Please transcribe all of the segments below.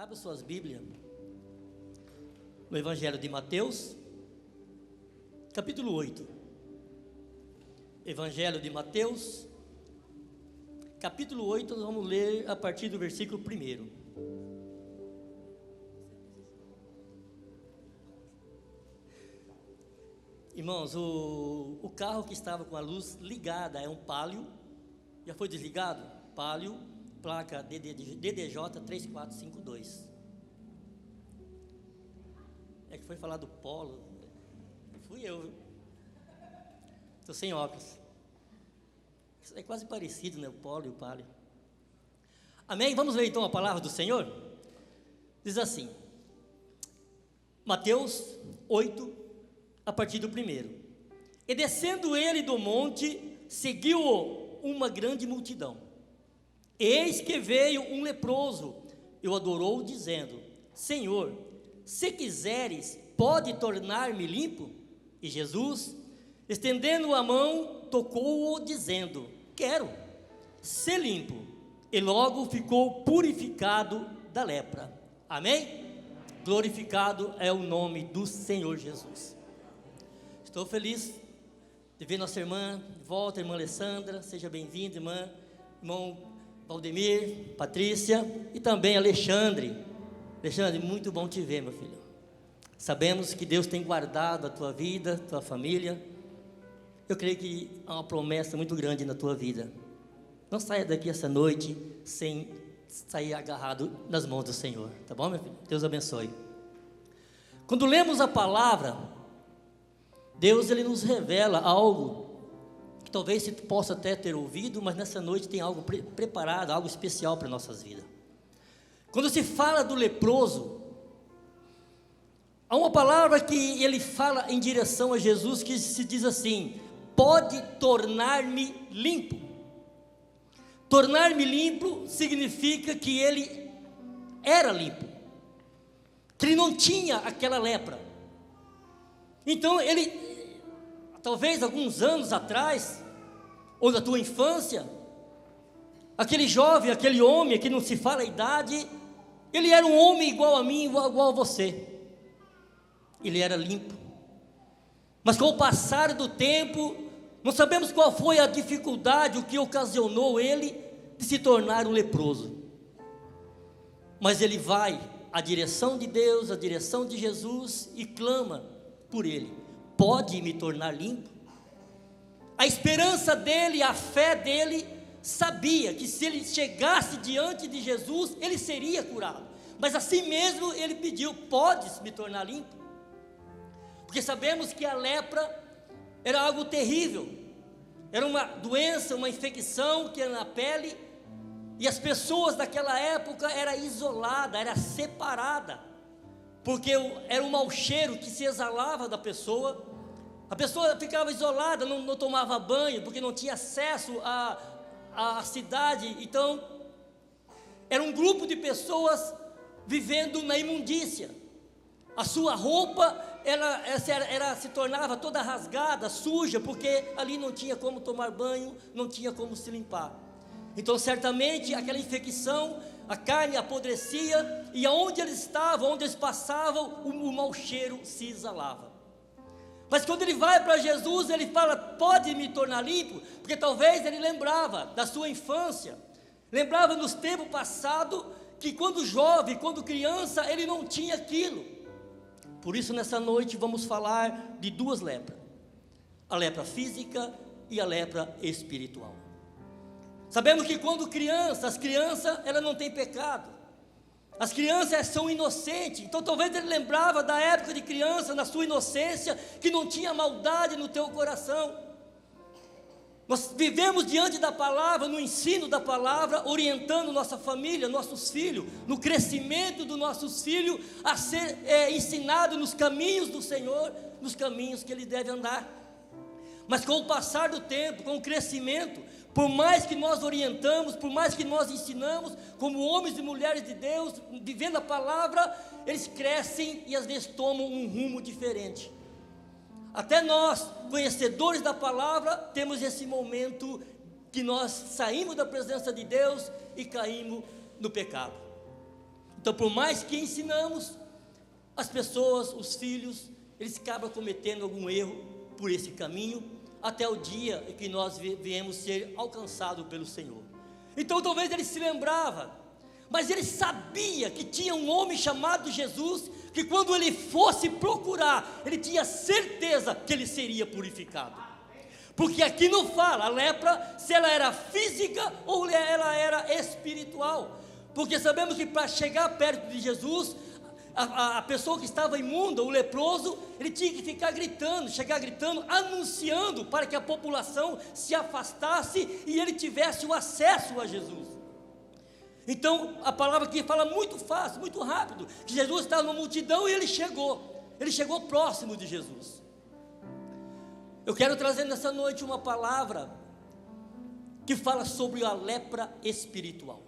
Abra suas Bíblias no Evangelho de Mateus, capítulo 8. Evangelho de Mateus, capítulo 8, nós vamos ler a partir do versículo 1. Irmãos, o carro que estava com a luz ligada é um Palio, já foi desligado? Palio, placa DDJ 3452. É que foi falar do Polo, fui eu, estou sem óculos. É quase parecido, né? O Polo e o Palio. Amém? Vamos ler então a palavra do Senhor? Diz assim, Mateus 8, a partir do 1. E descendo ele do monte, seguiu-o uma grande multidão. Eis que veio um leproso, e o adorou, dizendo: Senhor, se quiseres, pode tornar-me limpo? E Jesus, estendendo a mão, tocou-o, dizendo: Quero, ser limpo. E logo ficou purificado da lepra. Amém? Glorificado é o nome do Senhor Jesus. Estou feliz de ver nossa irmã de volta, irmã Alessandra, seja bem-vinda, irmão Valdemir, Patrícia e também Alexandre. Alexandre, muito bom te ver, meu filho. Sabemos que Deus tem guardado a tua vida, tua família. Eu creio que há uma promessa muito grande na tua vida. Não saia daqui essa noite sem sair agarrado nas mãos do Senhor, tá bom, meu filho? Deus abençoe. Quando lemos a palavra, Deus, Ele nos revela algo que talvez você possa até ter ouvido, mas nessa noite tem algo preparado, algo especial para nossas vidas. Quando se fala do leproso, há uma palavra que ele fala em direção a Jesus que se diz assim: pode tornar-me limpo. Tornar-me limpo significa que ele era limpo, que ele não tinha aquela lepra. Então ele, talvez alguns anos atrás, ou na tua infância, aquele jovem, aquele homem, que não se fala a idade, ele era um homem igual a mim, igual a você. Ele era limpo. Mas com o passar do tempo, não sabemos qual foi a dificuldade, o que ocasionou ele de se tornar um leproso. Mas ele vai à direção de Deus, à direção de Jesus e clama por ele: pode me tornar limpo? A esperança dele, a fé dele, sabia que se ele chegasse diante de Jesus, ele seria curado. Mas assim mesmo ele pediu: podes me tornar limpo? Porque sabemos que a lepra era algo terrível, era uma doença, uma infecção que era na pele, e as pessoas daquela época era isolada, era separada, porque era um mau cheiro que se exalava da pessoa. A pessoa ficava isolada, não tomava banho, porque não tinha acesso à cidade. Então, era um grupo de pessoas vivendo na imundícia. A sua roupa se tornava toda rasgada, suja, porque ali não tinha como tomar banho, não tinha como se limpar. Então certamente aquela infecção, a carne apodrecia, e aonde eles estavam, onde eles passavam, o mau cheiro se exalava. Mas quando ele vai para Jesus, ele fala: pode me tornar limpo? Porque talvez ele lembrava da sua infância, lembrava nos tempos passados, que quando jovem, quando criança, ele não tinha aquilo. Por isso nessa noite vamos falar de duas lepras: a lepra física e a lepra espiritual. Sabemos que quando criança, as crianças, elas não têm pecado, as crianças são inocentes. Então talvez ele lembrava da época de criança, na sua inocência, que não tinha maldade no teu coração. Nós vivemos diante da palavra, no ensino da palavra, orientando nossa família, nossos filhos, no crescimento dos nossos filhos, a ser ensinado nos caminhos do Senhor, nos caminhos que ele deve andar. Mas com o passar do tempo, com o crescimento, por mais que nós orientamos, por mais que nós ensinamos, como homens e mulheres de Deus, vivendo a palavra, eles crescem e às vezes tomam um rumo diferente. Até nós, conhecedores da palavra, temos esse momento que nós saímos da presença de Deus e caímos no pecado. Então, por mais que ensinamos, as pessoas, os filhos, eles acabam cometendo algum erro por esse caminho, até o dia em que nós viemos ser alcançados pelo Senhor. Então talvez ele se lembrava, mas ele sabia que tinha um homem chamado Jesus, que quando ele fosse procurar, ele tinha certeza que ele seria purificado. Porque aqui não fala a lepra se ela era física ou ela era espiritual. Porque sabemos que para chegar perto de Jesus, a pessoa que estava imunda, o leproso, ele tinha que ficar gritando, chegar gritando, anunciando para que a população se afastasse e ele tivesse o acesso a Jesus. Então a palavra aqui fala muito fácil, muito rápido, que Jesus estava numa multidão e ele chegou próximo de Jesus. Eu quero trazer nessa noite uma palavra que fala sobre a lepra espiritual.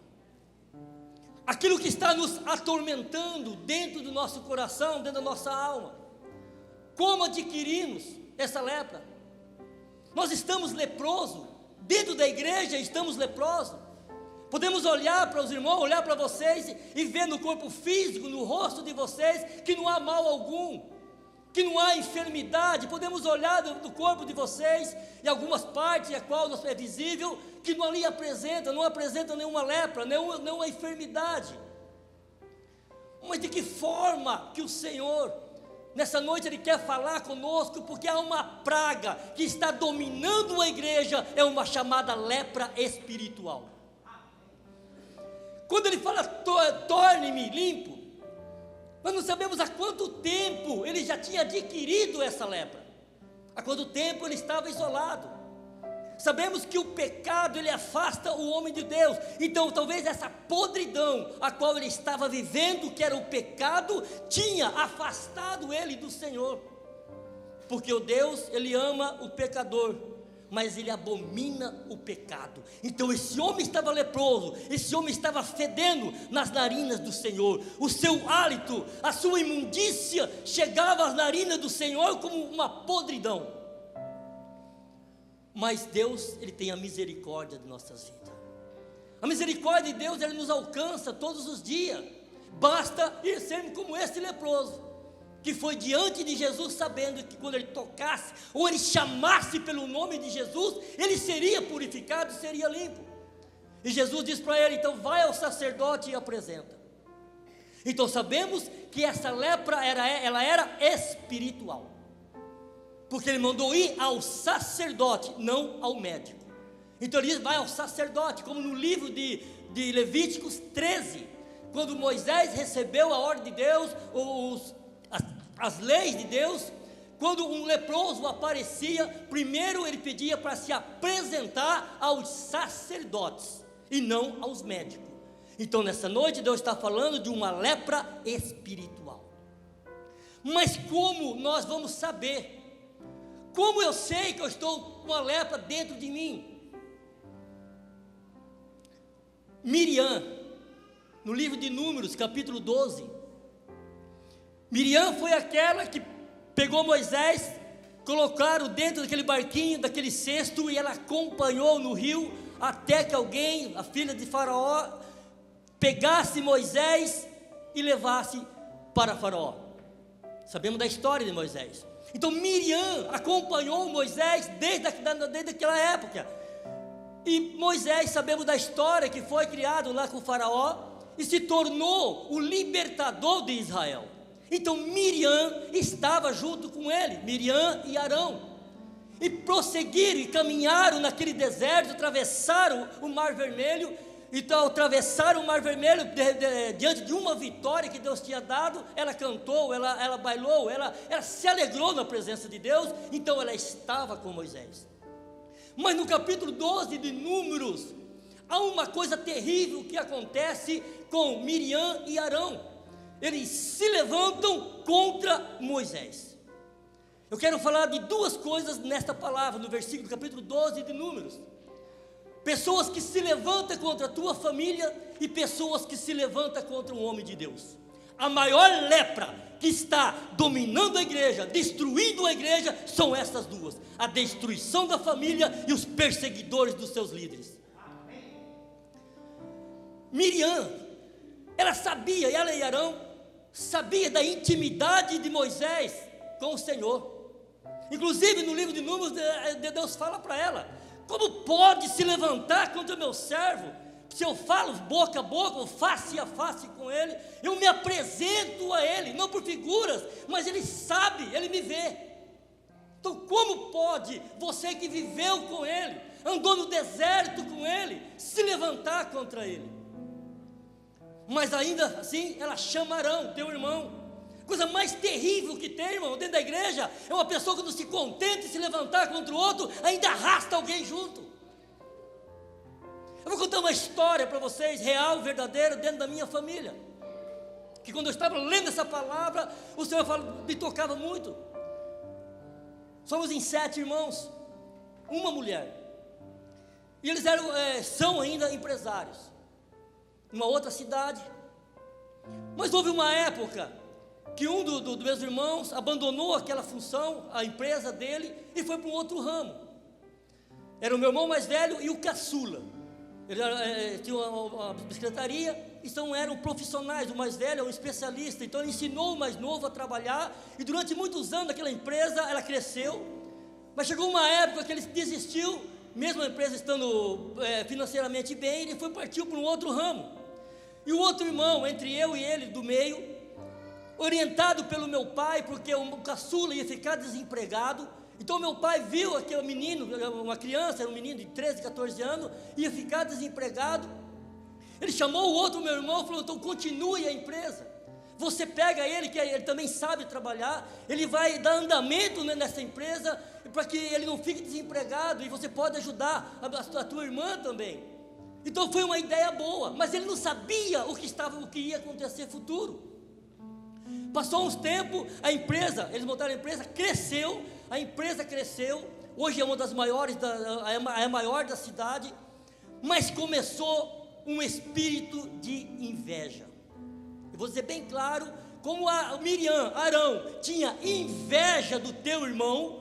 Aquilo que está nos atormentando dentro do nosso coração, dentro da nossa alma. Como adquirimos essa lepra? Nós estamos leprosos, dentro da igreja estamos leprosos. Podemos olhar para os irmãos, olhar para vocês e ver no corpo físico, no rosto de vocês, que não há mal algum, que não há enfermidade. Podemos olhar do corpo de vocês, em algumas partes, a qual é visível, que não ali não apresenta nenhuma lepra, nenhuma enfermidade. Mas de que forma que o Senhor, nessa noite Ele quer falar conosco, porque há uma praga que está dominando a igreja, é uma chamada lepra espiritual. Quando Ele fala, torne-me limpo, nós não sabemos há quanto tempo ele já tinha adquirido essa lepra, há quanto tempo ele estava isolado. Sabemos que o pecado, ele afasta o homem de Deus. Então talvez essa podridão a qual ele estava vivendo, que era o pecado, tinha afastado ele do Senhor. Porque o Deus, ele ama o pecador, mas ele abomina o pecado. Então esse homem estava leproso, esse homem estava fedendo nas narinas do Senhor. O seu hálito, a sua imundícia chegava às narinas do Senhor como uma podridão. Mas Deus, Ele tem a misericórdia de nossas vidas. A misericórdia de Deus, Ele nos alcança todos os dias. Basta ir sermos como esse leproso, que foi diante de Jesus, sabendo que quando ele tocasse, ou ele chamasse pelo nome de Jesus, ele seria purificado, seria limpo. E Jesus diz para ele, então vai ao sacerdote e apresenta. Então sabemos que essa lepra, ela era espiritual. Porque ele mandou ir ao sacerdote, não ao médico. Então ele diz, vai ao sacerdote, como no livro de Levíticos 13, quando Moisés recebeu a ordem de Deus, as leis de Deus, quando um leproso aparecia, primeiro ele pedia para se apresentar aos sacerdotes, e não aos médicos. Então nessa noite Deus está falando de uma lepra espiritual. Mas como nós vamos saber? Como eu sei que eu estou com a lepra dentro de mim? Miriam, no livro de Números, capítulo 12. Miriam foi aquela que pegou Moisés, colocaram dentro daquele barquinho, daquele cesto, e ela acompanhou no rio, até que alguém, a filha de Faraó, pegasse Moisés e levasse para Faraó. Sabemos da história de Moisés. Então Miriam acompanhou Moisés desde aquela época. E Moisés, sabemos da história, que foi criado lá com o Faraó e se tornou o libertador de Israel. Então Miriam estava junto com ele, Miriam e Arão. E prosseguiram e caminharam naquele deserto, atravessaram o Mar Vermelho. Então atravessaram o Mar Vermelho diante de uma vitória que Deus tinha dado. Ela cantou, ela bailou, ela se alegrou na presença de Deus. Então ela estava com Moisés. Mas no capítulo 12 de Números, há uma coisa terrível que acontece com Miriam e Arão. Eles se levantam contra Moisés. Eu quero falar de duas coisas nesta palavra, no versículo capítulo 12 de Números. Pessoas que se levantam contra a tua família e pessoas que se levantam contra um homem de Deus. A maior lepra que está dominando a igreja, destruindo a igreja, são essas duas: a destruição da família e os perseguidores dos seus líderes. Miriam, ela sabia, ela e Arão, sabia da intimidade de Moisés com o Senhor. Inclusive no livro de Números, Deus fala para ela: como pode se levantar contra o meu servo? Se eu falo boca a boca, ou face a face com ele, eu me apresento a ele, não por figuras, mas ele sabe, ele me vê. Então como pode você que viveu com ele, andou no deserto com ele, se levantar contra ele? Mas ainda assim, ela chama Arão, teu irmão. Coisa mais terrível que tem, irmão, dentro da igreja, é uma pessoa que não se contenta em se levantar contra o outro, ainda arrasta alguém junto. Eu vou contar uma história para vocês, real, verdadeira, dentro da minha família. Que quando eu estava lendo essa palavra, o Senhor me tocava muito. Somos em 7 irmãos, uma mulher. E eles são ainda empresários, numa outra cidade. Mas houve uma época que um dos meus irmãos abandonou aquela função, a empresa dele, e foi para um outro ramo. Era o meu irmão mais velho e o caçula. Ele tinha uma secretaria, então eram profissionais. O mais velho é um especialista, então ele ensinou o mais novo a trabalhar. E durante muitos anos aquela empresa, ela cresceu. Mas chegou uma época que ele desistiu, mesmo a empresa estando financeiramente bem, ele partiu para um outro ramo. E o outro irmão, entre eu e ele, do meio, orientado pelo meu pai, porque o caçula ia ficar desempregado. Então meu pai viu aquele menino, uma criança, era um menino de 13, 14 anos, ia ficar desempregado. Ele chamou o outro meu irmão e falou: então continue a empresa. Você pega ele, que ele também sabe trabalhar, ele vai dar andamento nessa empresa, para que ele não fique desempregado, e você pode ajudar a tua irmã também. Então foi uma ideia boa, mas ele não sabia o que ia acontecer no futuro. Passou uns tempos, eles montaram a empresa, cresceu, a empresa cresceu, hoje é uma das maiores, é a maior da cidade, mas começou um espírito de inveja. Eu vou dizer bem claro, como a Miriam, Arão, tinha inveja do teu irmão,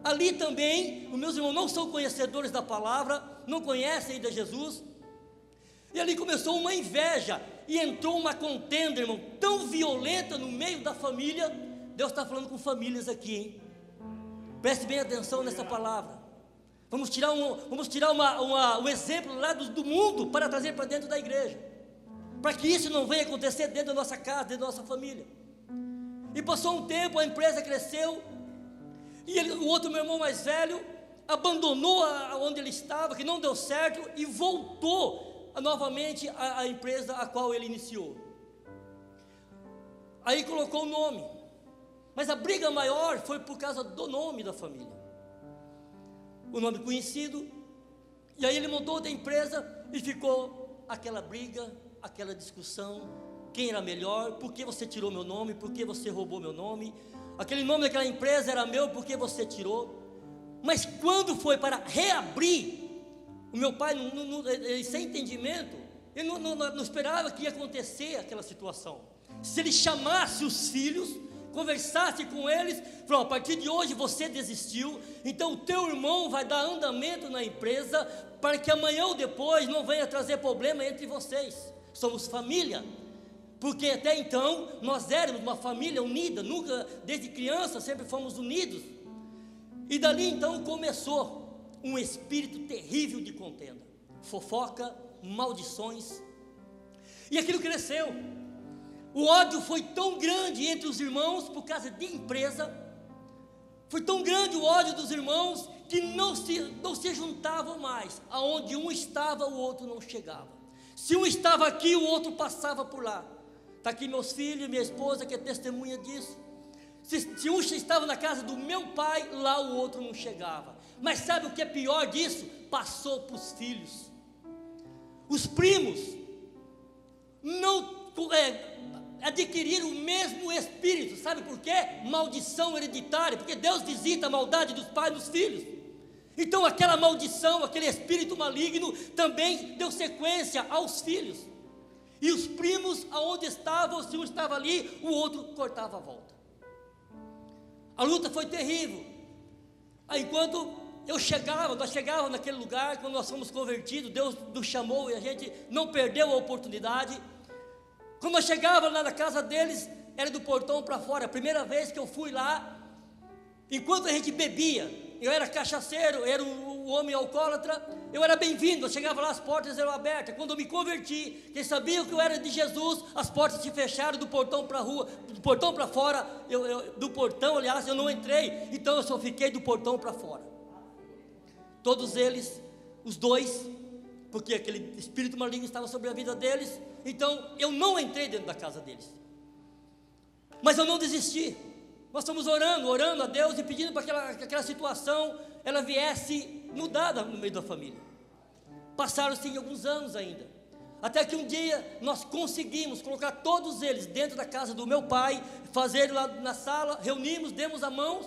ali também, os meus irmãos não são conhecedores da palavra, não conhecem ainda Jesus, e ali começou uma inveja, e entrou uma contenda, irmão, tão violenta no meio da família. Deus está falando com famílias aqui, hein? Preste bem atenção nessa palavra. Vamos tirar um exemplo lá do mundo para trazer para dentro da igreja, para que isso não venha acontecer dentro da nossa casa, dentro da nossa família. E passou um tempo, a empresa cresceu, e o outro meu irmão mais velho abandonou onde ele estava, que não deu certo, e voltou novamente a empresa a qual ele iniciou. Aí colocou o nome, mas a briga maior foi por causa do nome da família, o nome conhecido. E aí ele montou outra empresa e ficou aquela briga, aquela discussão, quem era melhor, por que você tirou meu nome, por que você roubou meu nome, aquele nome daquela empresa era meu, por que você tirou? Mas quando foi para reabrir, o meu pai, ele, sem entendimento, ele não esperava que ia acontecer aquela situação. Se ele chamasse os filhos, conversasse com eles, falou: a partir de hoje você desistiu, então o teu irmão vai dar andamento na empresa, para que amanhã ou depois não venha trazer problema entre vocês. Somos família, porque até então nós éramos uma família unida, nunca, desde criança sempre fomos unidos. E dali então começou um espírito terrível de contenda, fofoca, maldições, e aquilo cresceu. O ódio foi tão grande entre os irmãos por causa de empresa, foi tão grande o ódio dos irmãos que não se juntavam mais. Aonde um estava, o outro não chegava. Se um estava aqui, o outro passava por lá. Está aqui meus filhos, minha esposa, que é testemunha disso. Se um estava na casa do meu pai, lá o outro não chegava. Mas sabe o que é pior disso? Passou para os filhos. Os primos não adquiriram o mesmo espírito. Sabe por quê? Maldição hereditária, porque Deus visita a maldade dos pais nos filhos. Então aquela maldição, aquele espírito maligno também deu sequência aos filhos. E os primos, aonde estavam, se um estava ali, o outro cortava a volta. A luta foi terrível. Aí quando nós chegávamos naquele lugar, quando nós fomos convertidos, Deus nos chamou e a gente não perdeu a oportunidade. Quando eu chegava lá na casa deles, era do portão para fora. A primeira vez que eu fui lá, enquanto a gente bebia, eu era cachaceiro, era o homem alcoólatra, eu era bem-vindo, eu chegava lá, as portas eram abertas. Quando eu me converti, quem sabia que eu era de Jesus, as portas se fecharam do portão para a rua, do portão para fora, do portão, aliás, eu não entrei, então eu só fiquei do portão para fora. Todos eles, os dois, porque aquele espírito maligno estava sobre a vida deles, então eu não entrei dentro da casa deles. Mas eu não desisti. Nós estamos orando a Deus e pedindo para que aquela situação ela viesse mudada no meio da família. Passaram-se alguns anos ainda, até que um dia nós conseguimos colocar todos eles dentro da casa do meu pai, fazer lá na sala, reunimos, demos a mão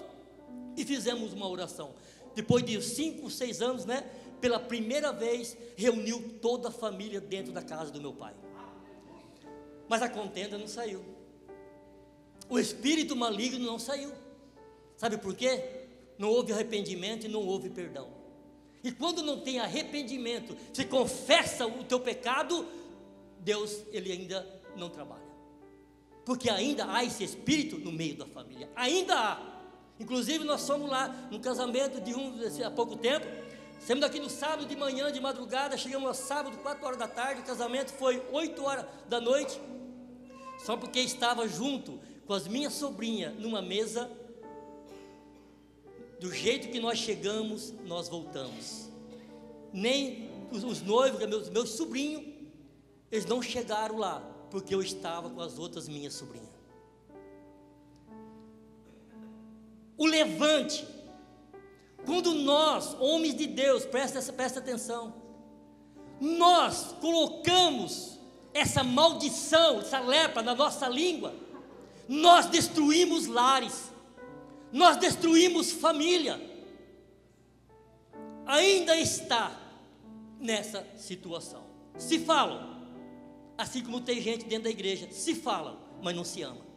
e fizemos uma oração. Depois de 5, 6 anos, né, pela primeira vez, reuniu toda a família dentro da casa do meu pai. Mas a contenda não saiu. O espírito maligno não saiu. Sabe por quê? Não houve arrependimento e não houve perdão. E quando não tem arrependimento, se confessa o teu pecado, Deus, ele ainda não trabalha. Porque ainda há esse espírito no meio da família. Ainda há. Inclusive nós fomos lá no casamento de há pouco tempo. Saímos daqui no sábado de manhã, de madrugada, chegamos no sábado, 4 horas da tarde, o casamento foi 8 horas da noite, só porque estava junto com as minhas sobrinhas numa mesa. Do jeito que nós chegamos, nós voltamos. Nem os noivos, meus sobrinhos, eles não chegaram lá, porque eu estava com as outras minhas sobrinhas. O levante, quando nós, homens de Deus, presta atenção, nós colocamos essa maldição, essa lepra na nossa língua, nós destruímos lares, nós destruímos família. Ainda está nessa situação. Se falam, assim como tem gente dentro da igreja, se falam, mas não se amam.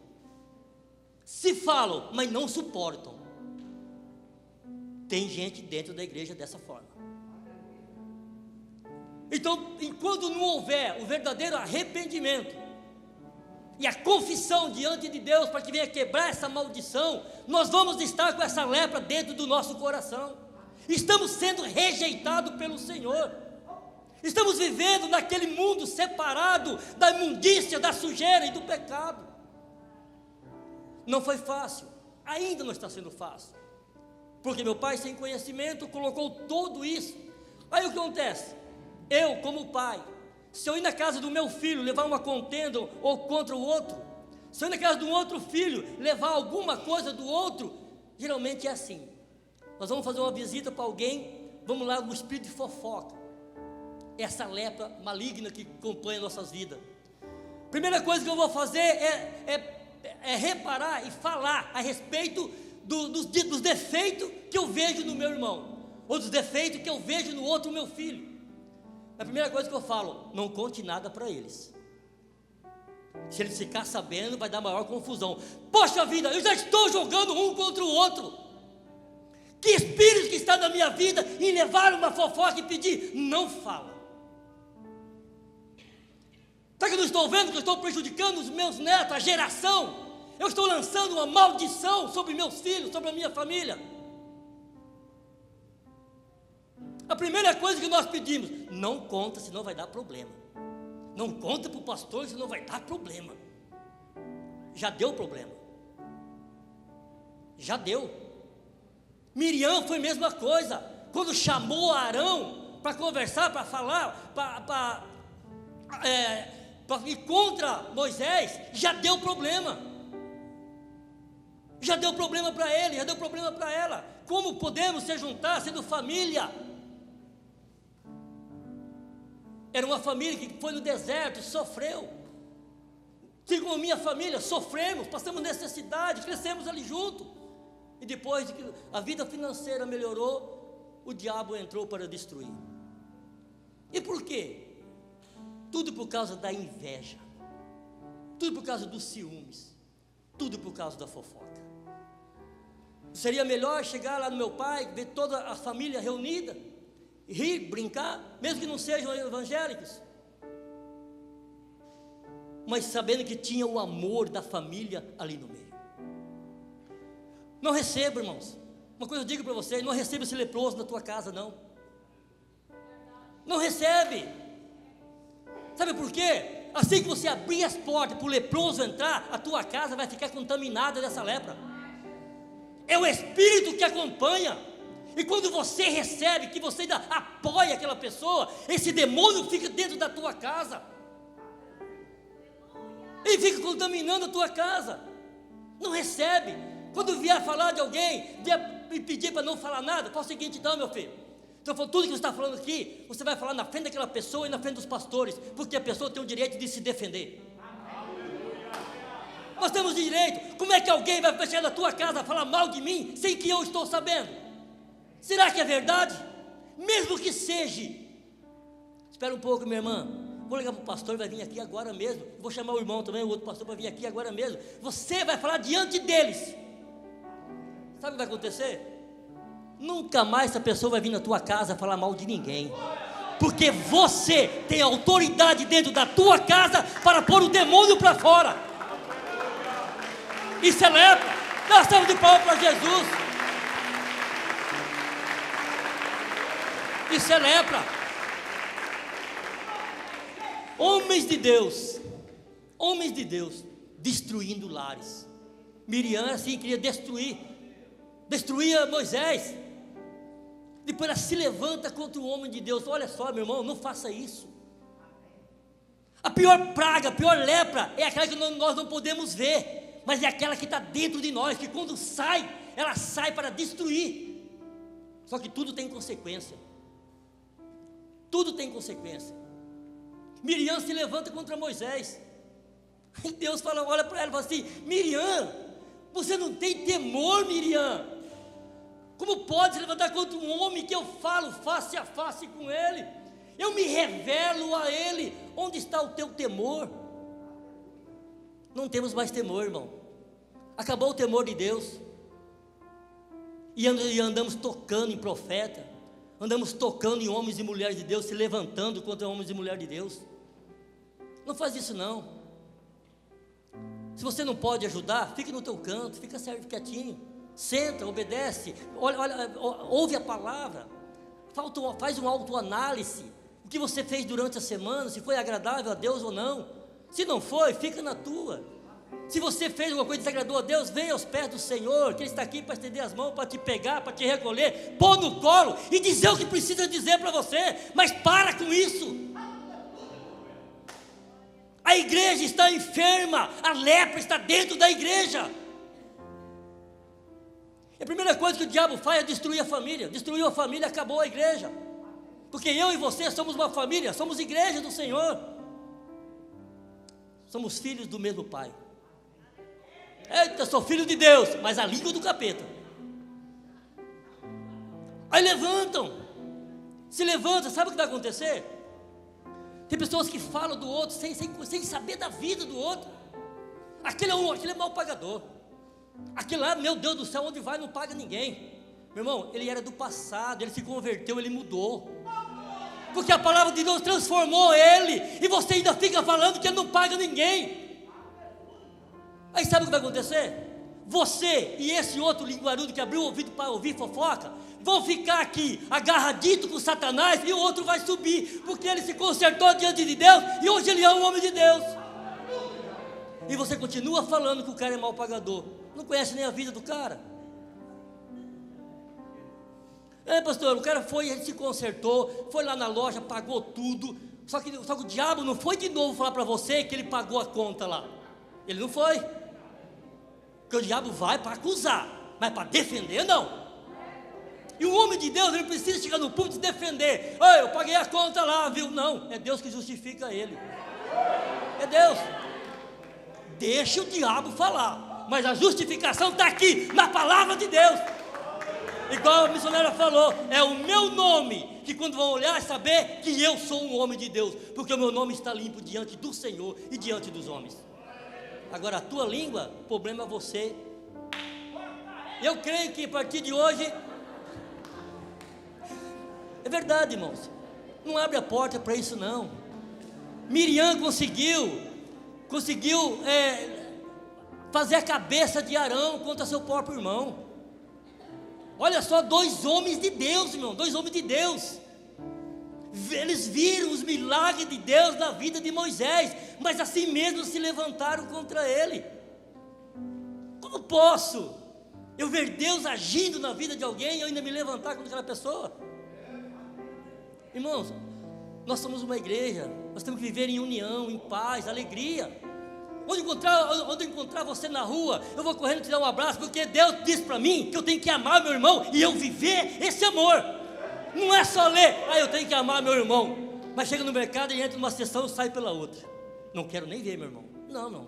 Se falam, mas não suportam. Tem gente dentro da igreja dessa forma. Então, enquanto não houver o verdadeiro arrependimento e a confissão diante de Deus para que venha quebrar essa maldição, nós vamos estar com essa lepra dentro do nosso coração. Estamos sendo rejeitados pelo Senhor. Estamos vivendo naquele mundo separado da imundícia, da sujeira e do pecado. Não foi fácil, ainda não está sendo fácil, porque meu pai, sem conhecimento, colocou tudo isso. Aí o que acontece? Eu, como pai, se eu ir na casa do meu filho levar uma contenda ou contra o outro, se eu ir na casa de um outro filho levar alguma coisa do outro, geralmente é assim. Nós vamos fazer uma visita para alguém, vamos lá, o espírito de fofoca, essa lepra maligna que acompanha nossas vidas. Primeira coisa que eu vou fazer é reparar e falar a respeito dos defeitos que eu vejo no meu irmão, ou dos defeitos que eu vejo no outro meu filho. A primeira coisa que eu falo, não conte nada para eles. Se eles ficar sabendo, vai dar maior confusão. Poxa vida, eu já estou jogando um contra o outro. Que espírito que está na minha vida em levar uma fofoca e pedir, não fala. Será que eu não estou vendo que eu estou prejudicando os meus netos, a geração? Eu estou lançando uma maldição sobre meus filhos, sobre a minha família. A primeira coisa que nós pedimos, não conta, senão vai dar problema. Não conta para o pastor, senão vai dar problema. Já deu problema. Já deu. Miriam foi a mesma coisa. Quando chamou Arão para conversar, para falar, para ir contra Moisés, já deu problema. Já deu problema para ele, já deu problema para ela. Como podemos se juntar sendo família? Era uma família que foi no deserto, sofreu. Assim como a minha família, sofremos, passamos necessidade, crescemos ali junto. E depois que a vida financeira melhorou, o diabo entrou para destruir. E por quê? Tudo por causa da inveja. Tudo por causa dos ciúmes. Tudo por causa da fofoca. Seria melhor chegar lá no meu pai, ver toda a família reunida, rir, brincar, mesmo que não sejam evangélicos. mas sabendo que tinha o amor da família ali no meio. Não receba, irmãos, uma coisa eu digo para vocês: não receba esse leproso na tua casa, não. Não recebe. Sabe por quê? Assim que você abrir as portas para o leproso entrar, a tua casa vai ficar contaminada dessa lepra. É o Espírito que acompanha. E quando você recebe, que você ainda apoia aquela pessoa, esse demônio fica dentro da tua casa. Ele fica contaminando a tua casa. Não recebe. Quando vier falar de alguém, vier me pedir para não falar nada, fala o seguinte: então, meu filho, então tudo que você está falando aqui, você vai falar na frente daquela pessoa e na frente dos pastores, porque a pessoa tem o direito de se defender. Nós temos direito. Como é que alguém vai fechar na tua casa a falar mal de mim, sem que eu estou sabendo? Será que é verdade? Mesmo que seja. Espera um pouco, minha irmã. Vou ligar para o pastor, vai vir aqui agora mesmo. Vou chamar o irmão também, o outro pastor, para vir aqui agora mesmo. Você vai falar diante deles. Sabe o que vai acontecer? Nunca mais essa pessoa vai vir na tua casa falar mal de ninguém. Porque você tem autoridade dentro da tua casa para pôr o demônio para fora. Isso é lepra. Nós estamos de pau para Jesus. Isso é lepra. Homens de Deus, destruindo lares. Miriam assim queria destruía Moisés. Depois ela se levanta contra o homem de Deus. Olha só, meu irmão, não faça isso. A pior praga, a pior lepra é aquela que nós não podemos ver, mas é aquela que está dentro de nós, que quando sai, ela sai para destruir. Só que tudo tem consequência. Tudo tem consequência. Miriam se levanta contra Moisés. E Deus fala, olha para ela e fala assim: Miriam, você não tem temor, Miriam? Como pode se levantar contra um homem que eu falo face a face com ele? Eu me revelo a ele. Onde está o teu temor? Não temos mais temor, irmão. Acabou o temor de Deus. E andamos tocando em profeta. Andamos tocando em homens e mulheres de Deus, se levantando contra homens e mulheres de Deus. Não faz isso não. Se você não pode ajudar, fique no teu canto, fica quietinho. Senta, obedece, ouve a palavra, faz uma autoanálise. O que você fez durante a semana, se foi agradável a Deus ou não. Se não foi, fica na tua. Se você fez alguma coisa que desagradou a Deus, venha aos pés do Senhor, que Ele está aqui para estender as mãos, para te pegar, para te recolher, pôr no colo e dizer o que precisa dizer para você. Mas para com isso. A igreja está enferma, a lepra está dentro da igreja. A primeira coisa que o diabo faz é destruir a família. Destruiu a família, acabou a igreja. Porque eu e você somos uma família, somos igreja do Senhor. Somos filhos do mesmo Pai. Eita, sou filho de Deus, mas a língua do capeta. Aí se levantam, sabe o que vai acontecer? Tem pessoas que falam do outro sem saber da vida do outro. Aquele é mal pagador. Aquele lá, meu Deus do céu, onde vai não paga ninguém. Meu irmão, ele era do passado, ele se converteu, ele mudou. Porque a palavra de Deus transformou ele. E você ainda fica falando que ele não paga ninguém. Aí sabe o que vai acontecer? Você e esse outro linguarudo que abriu o ouvido para ouvir fofoca vão ficar aqui agarradito com Satanás, e o outro vai subir, porque ele se consertou diante de Deus e hoje ele é um homem de Deus. E você continua falando que o cara é mal pagador. Não conhece nem a vida do cara. Pastor, o cara foi, ele se consertou, foi lá na loja, pagou tudo. Só que o diabo não foi de novo falar para você que ele pagou a conta lá. Ele não foi. Porque o diabo vai para acusar, mas para defender não. E o homem de Deus, ele precisa chegar no púlpito e defender. Eu paguei a conta lá, viu? Não, é Deus que justifica ele. É Deus. Deixa o diabo falar, mas a justificação está aqui, na palavra de Deus. Igual a missionária falou, é o meu nome, que quando vão olhar, saber que eu sou um homem de Deus, porque o meu nome está limpo diante do Senhor e diante dos homens. Agora a tua língua, o problema é você. Eu creio que a partir de hoje, é verdade, irmãos, não abre a porta para isso não. Miriam conseguiu conseguiu fazer a cabeça de Arão contra seu próprio irmão. Olha só, 2 homens de Deus, irmão, 2 homens de Deus. Eles viram os milagres de Deus na vida de Moisés, mas assim mesmo se levantaram contra ele. Como posso eu ver Deus agindo na vida de alguém e eu ainda me levantar contra aquela pessoa? Irmãos, nós somos uma igreja, nós temos que viver em união, em paz, alegria. Onde encontrar você na rua, eu vou correndo te dar um abraço, porque Deus disse para mim que eu tenho que amar meu irmão e eu viver esse amor. Não é só ler, eu tenho que amar meu irmão, mas chega no mercado e entra numa sessão e sai pela outra. Não quero nem ver meu irmão. Não.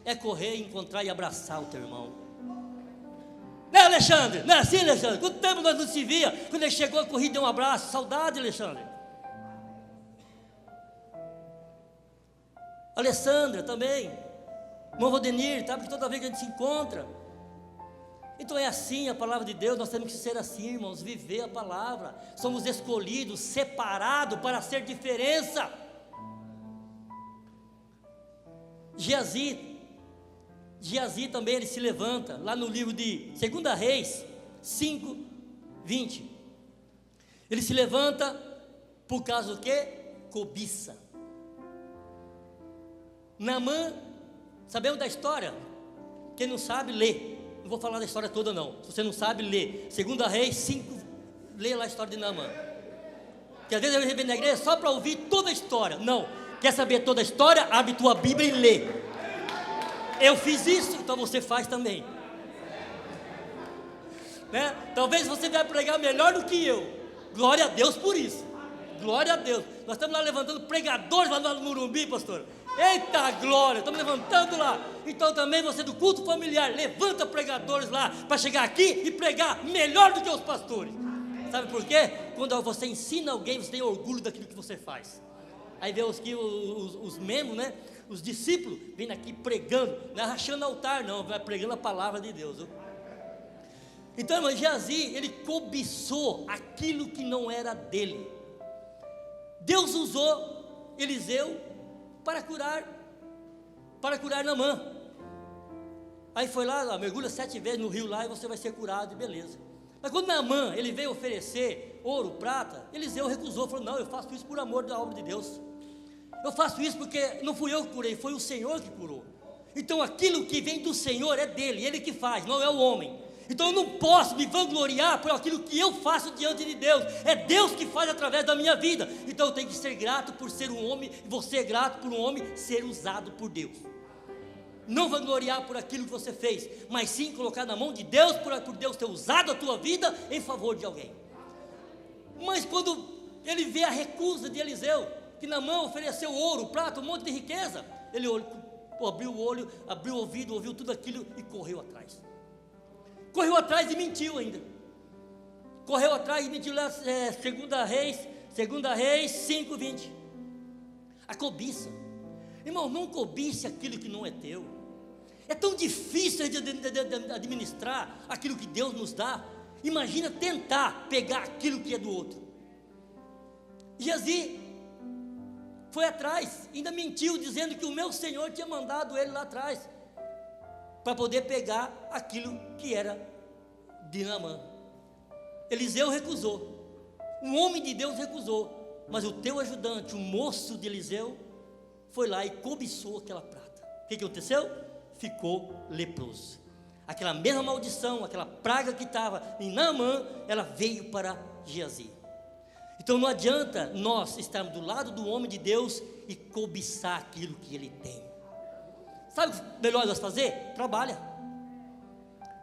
É correr, encontrar e abraçar o teu irmão. Né, Alexandre? Não é assim, Alexandre? Quanto tempo nós não se via? Quando ele chegou, eu corri e dei um abraço. Saudade, Alexandre. Alessandra também, irmão Valdenir, sabe que toda vez que a gente se encontra. Então é assim a palavra de Deus, nós temos que ser assim, irmãos, viver a palavra. Somos escolhidos, separados para ser diferença. Geazi também, ele se levanta, lá no livro de 2 Reis 5, 20. Ele se levanta por causa do quê? Cobiça. Naamã, sabemos da história? Quem não sabe, lê. Não vou falar da história toda não. Se você não sabe, lê 2 Reis 5, lê lá a história de Naamã. Porque às vezes eu venho na igreja só para ouvir toda a história. Não, quer saber toda a história? Abre tua Bíblia e lê. Eu fiz isso, então você faz também, né? Talvez você vai pregar melhor do que eu. Glória a Deus por isso. Glória a Deus. Nós estamos lá levantando pregadores lá no Morumbi, pastor. Eita glória, estamos levantando lá. Então também você do culto familiar, levanta pregadores lá, para chegar aqui e pregar melhor do que os pastores. Sabe por quê? Quando você ensina alguém, você tem orgulho daquilo que você faz. Aí vê os membros, né? Os discípulos vêm aqui pregando, não é rachando altar não, vai pregando a palavra de Deus, viu? Então, irmão, Geazi, ele cobiçou aquilo que não era dele. Deus usou Eliseu para curar Naamã. Aí foi lá, mergulha 7 vezes no rio lá e você vai ser curado, e beleza. Mas quando Naamã, ele veio oferecer ouro, prata, Eliseu recusou, falou, não, eu faço isso por amor da obra de Deus. Eu faço isso porque não fui eu que curei, foi o Senhor que curou. Então aquilo que vem do Senhor é dele, ele que faz, não é o homem. Então eu não posso me vangloriar por aquilo que eu faço diante de Deus. É Deus que faz através da minha vida. Então eu tenho que ser grato por ser um homem, e você é grato por um homem ser usado por Deus. Não vangloriar por aquilo que você fez, mas sim colocar na mão de Deus, por Deus ter usado a tua vida em favor de alguém. Mas quando ele vê a recusa de Eliseu, que Naamã ofereceu ouro, prata, um monte de riqueza, ele abriu o olho, abriu o ouvido, ouviu tudo aquilo e correu atrás. Correu atrás e mentiu ainda. Correu atrás e mentiu lá, 2 Reis 5, 20. A cobiça. Irmão, não cobice aquilo que não é teu. É tão difícil de administrar aquilo que Deus nos dá. Imagina tentar pegar aquilo que é do outro. Geazi foi atrás, ainda mentiu, dizendo que o meu Senhor tinha mandado ele lá atrás, para poder pegar aquilo que era de Naamã. Eliseu recusou, um homem de Deus recusou, mas o teu ajudante, o moço de Eliseu, foi lá e cobiçou aquela prata. O que aconteceu? Ficou leproso. Aquela mesma maldição, aquela praga que estava em Naamã, ela veio para Geazi. Então não adianta nós estarmos do lado do homem de Deus e cobiçar aquilo que ele tem. Sabe o que é melhor nós fazer?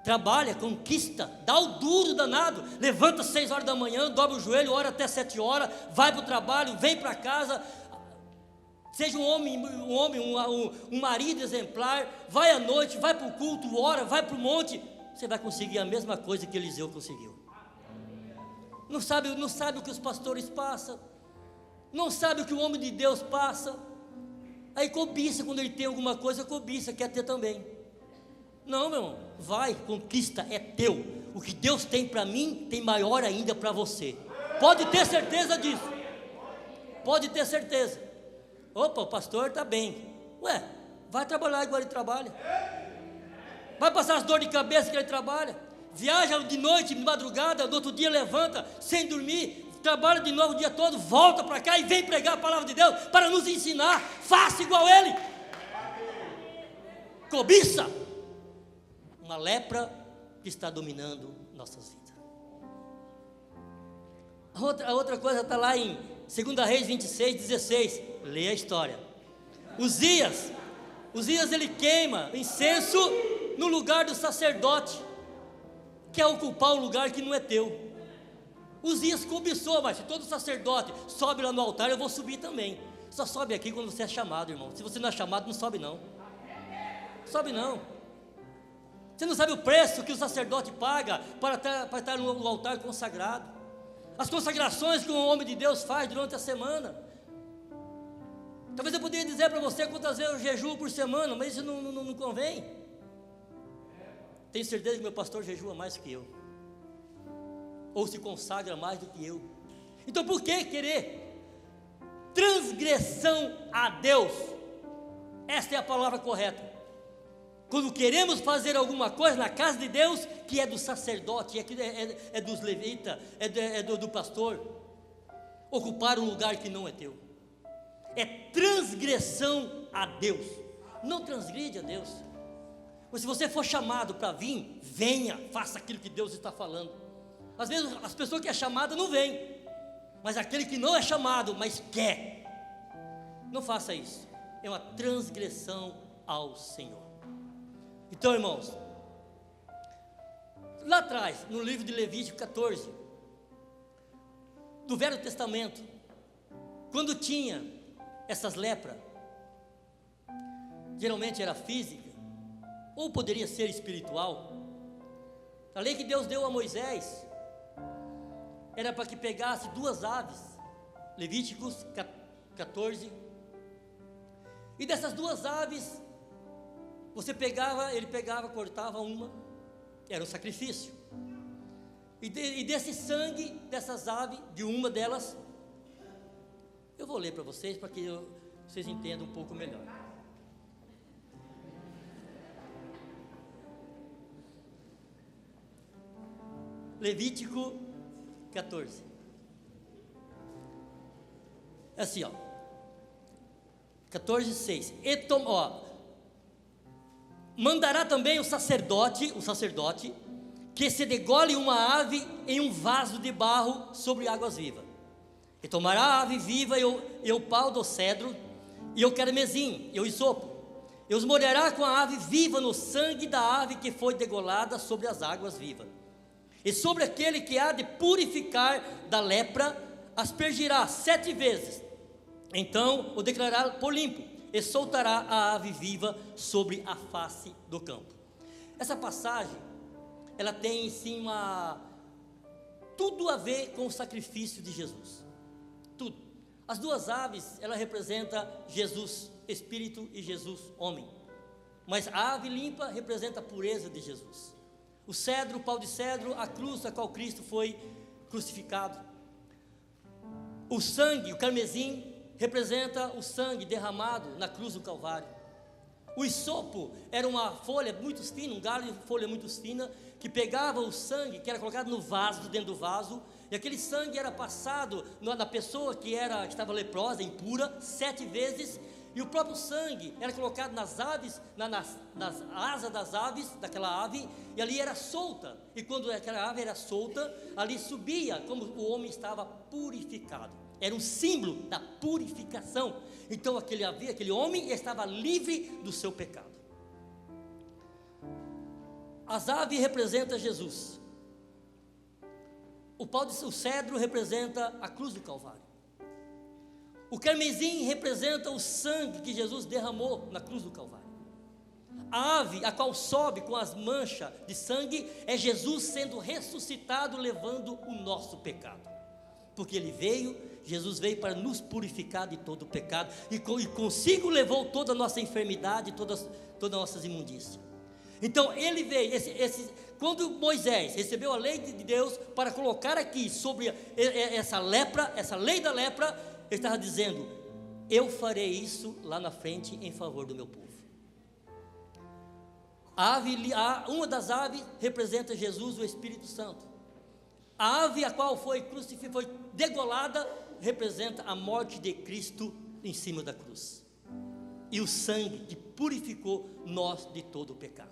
Trabalha, conquista, dá o duro danado, levanta às 6 horas da manhã, dobra o joelho, ora até 7 horas, vai para o trabalho, vem para casa, seja um marido exemplar, vai à noite, vai para o culto, ora, vai para o monte, você vai conseguir a mesma coisa que Eliseu conseguiu. Não sabe o que os pastores passam, não sabe o que o homem de Deus passa. Aí cobiça, quando ele tem alguma coisa, cobiça, quer ter também. Não, meu irmão, vai, conquista, é teu. O que Deus tem para mim, tem maior ainda para você. Pode ter certeza disso. Pode ter certeza. Opa, o pastor está bem. Ué, Vai trabalhar igual ele trabalha. Vai passar as dores de cabeça que ele trabalha. Viaja de noite, de madrugada, no outro dia levanta, sem dormir, trabalha de novo o dia todo, volta para cá e vem pregar a palavra de Deus para nos ensinar. Faça igual ele. Cobiça. Uma lepra que está dominando nossas vidas. A outra coisa está lá em 2 Reis 26, 16. Leia a história. Uzias ele queima incenso no lugar do sacerdote, quer ocupar um lugar que não é teu. Uzias cobiçou, mas se todo sacerdote sobe lá no altar, eu vou subir também. Só sobe aqui quando você é chamado, irmão. Se você não é chamado, não sobe não. Sobe não. Você não sabe o preço que o sacerdote paga para estar no altar consagrado. As consagrações que um homem de Deus faz durante a semana. Talvez eu poderia dizer para você quantas vezes eu jejuo por semana, mas isso não convém. Tenho certeza que meu pastor jejua mais que eu, ou se consagra mais do que eu. Então por que querer transgressão a Deus? Esta é a palavra correta. Quando queremos fazer alguma coisa na casa de Deus, que é do sacerdote, é dos levitas, do pastor, ocupar um lugar que não é teu, é transgressão a Deus. Não transgride a Deus. Mas se você for chamado para vir, venha, faça aquilo que Deus está falando. Às vezes as pessoas que é chamada não vêm, mas aquele que não é chamado, mas quer, não faça isso. É uma transgressão ao Senhor. Então, irmãos, lá atrás, no livro de Levítico 14, do Velho Testamento, quando tinha essas lepras, geralmente era física, ou poderia ser espiritual. A lei que Deus deu a Moisés era para que pegasse 2 aves, Levíticos 14, e dessas 2 aves, ele pegava, cortava uma, era um sacrifício, e desse sangue, dessas aves, de uma delas, eu vou ler para vocês, para que vocês entendam um pouco melhor. Levítico 14, é assim, 14, 6, mandará também o sacerdote, que se degole uma ave em um vaso de barro sobre águas vivas, e tomará a ave viva e o pau do cedro, e o carmesim, e o isopo, e os molhará com a ave viva no sangue da ave que foi degolada sobre as águas vivas, e sobre aquele que há de purificar da lepra, aspergirá 7 vezes, então o declarará por limpo, e soltará a ave viva sobre a face do campo. Essa passagem, ela tem sim tudo a ver com o sacrifício de Jesus, tudo. As 2 aves, ela representa Jesus Espírito e Jesus homem, mas a ave limpa representa a pureza de Jesus. O cedro, o pau de cedro, a cruz a qual Cristo foi crucificado. O sangue, o carmesim, representa o sangue derramado na cruz do Calvário. O isopo era uma folha muito fina, um galho de folha muito fina, que pegava o sangue, que era colocado no vaso, dentro do vaso, e aquele sangue era passado na pessoa que estava leprosa, impura, 7 vezes, e o próprio sangue era colocado nas aves, nas asas das aves, daquela ave, e ali era solta, e quando aquela ave era solta, ali subia, como o homem estava purificado. Era um símbolo da purificação. Então aquele homem estava livre do seu pecado. As aves representam Jesus. O cedro representa a cruz do Calvário. O carmesim representa o sangue que Jesus derramou na cruz do Calvário. A ave, a qual sobe com as manchas de sangue, é Jesus sendo ressuscitado, levando o nosso pecado. Porque Jesus veio para nos purificar de todo o pecado, e consigo levou toda a nossa enfermidade, todas as nossas imundícias. Então ele veio, quando Moisés recebeu a lei de Deus para colocar aqui sobre essa lepra, essa lei da lepra, ele estava dizendo: eu farei isso lá na frente em favor do meu povo. Uma das aves representa Jesus, o Espírito Santo. A ave a qual foi degolada representa a morte de Cristo em cima da cruz. E o sangue que purificou nós de todo o pecado.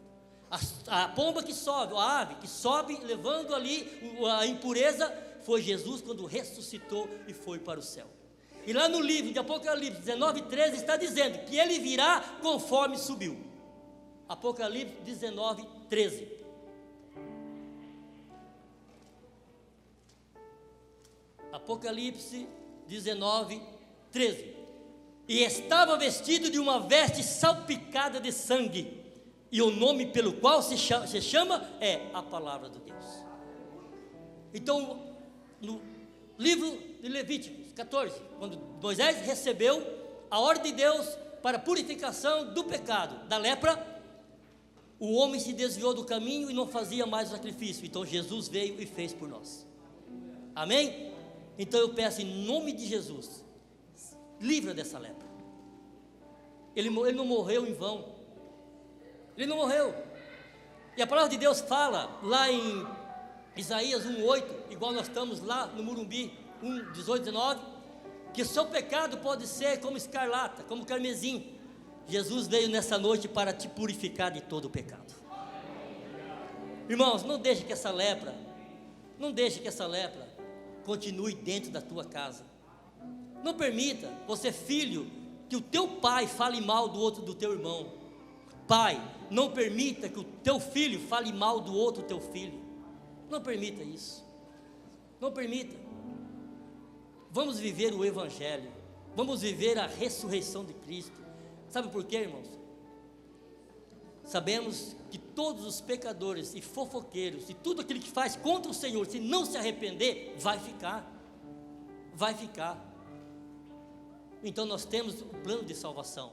A pomba que sobe, a ave que sobe levando ali a impureza, foi Jesus quando ressuscitou e foi para o céu. E lá no livro de Apocalipse 19:13 está dizendo que ele virá conforme subiu. Apocalipse 19:13. Apocalipse 19:13. E estava vestido de uma veste salpicada de sangue, e o nome pelo qual se chama é a palavra de Deus. Então, no livro de Levíticos 14, quando Moisés recebeu a ordem de Deus para a purificação do pecado, da lepra, o homem se desviou do caminho e não fazia mais o sacrifício. Então Jesus veio e fez por nós. Amém? Então eu peço em nome de Jesus, livra dessa lepra. Ele não morreu em vão. Ele não morreu. E a palavra de Deus fala lá em Isaías 1:8, igual nós estamos lá no Morumbi 1:18, 19, que o seu pecado pode ser como escarlata, como carmesim. Jesus veio nessa noite para te purificar de todo o pecado. Irmãos, não deixe que essa lepra continue dentro da tua casa. Não permita, você filho, que o teu pai fale mal do teu irmão. Pai, não permita que o teu filho fale mal do outro teu filho. Não permita isso. Não permita. Vamos viver o Evangelho. Vamos viver a ressurreição de Cristo. Sabe por quê, irmãos? Sabemos que todos os pecadores e fofoqueiros e tudo aquilo que faz contra o Senhor, se não se arrepender, vai ficar. Vai ficar. Então nós temos o plano de salvação.